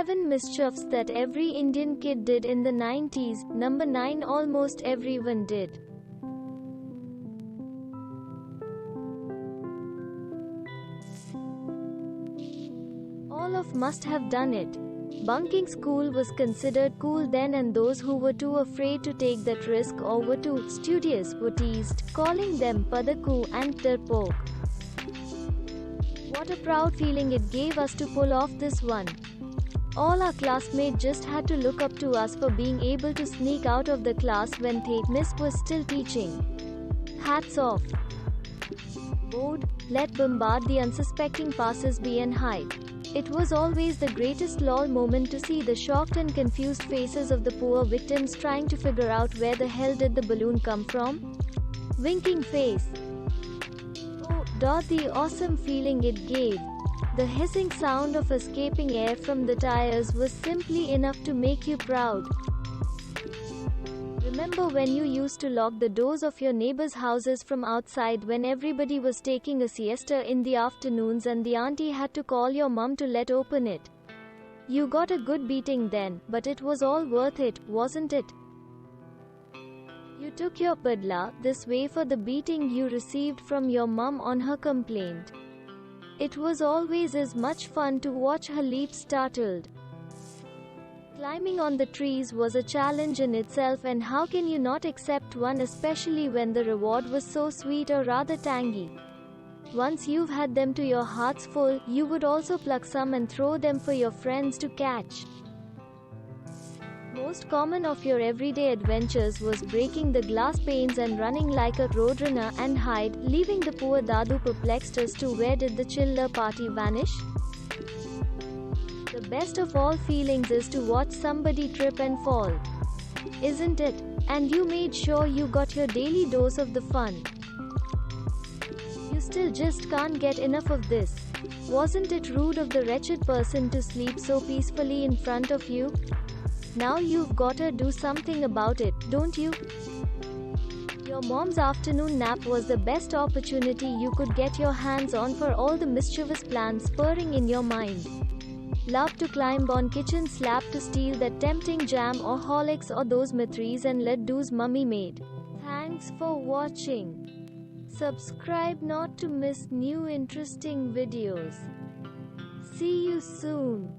7 mischiefs that every Indian kid did in the 90s. Number 9. Almost everyone did. All of must have done it. Bunking school was considered cool then, and those who were too afraid to take that risk or were too studious were teased, calling them padaku and darpok. What a proud feeling it gave us to pull off this one. All our classmates just had to look up to us for being able to sneak out of the class when the miss was still teaching. Hats off. Bored, let bombard the unsuspecting passers-by and hide. It was always the greatest lol moment to see the shocked and confused faces of the poor victims trying to figure out where the hell did the balloon come from. Winking face. Oh, the awesome feeling it gave. The hissing sound of escaping air from the tires was simply enough to make you proud. Remember when you used to lock the doors of your neighbors' houses from outside when everybody was taking a siesta in the afternoons and the auntie had to call your mum to let open it? You got a good beating then, but it was all worth it, wasn't it? You took your badla this way for the beating you received from your mum on her complaint. It was always as much fun to watch her leap startled. Climbing on the trees was a challenge in itself, and how can you not accept one, especially when the reward was so sweet or rather tangy? Once you've had them to your heart's full, you would also pluck some and throw them for your friends to catch. Most common of your everyday adventures was breaking the glass panes and running like a roadrunner and hide, leaving the poor Dadu perplexed as to where did the chiller party vanish? The best of all feelings is to watch somebody trip and fall. Isn't it? And you made sure you got your daily dose of the fun. You still just can't get enough of this. Wasn't it rude of the wretched person to sleep so peacefully in front of you? Now you've gotta do something about it, don't you? Your mom's afternoon nap was the best opportunity you could get your hands on for all the mischievous plans spurring in your mind. Love to climb on kitchen slab to steal that tempting jam or Horlicks or those Mathries and laddus mummy made. Thanks for watching. Subscribe not to miss new interesting videos. See you soon.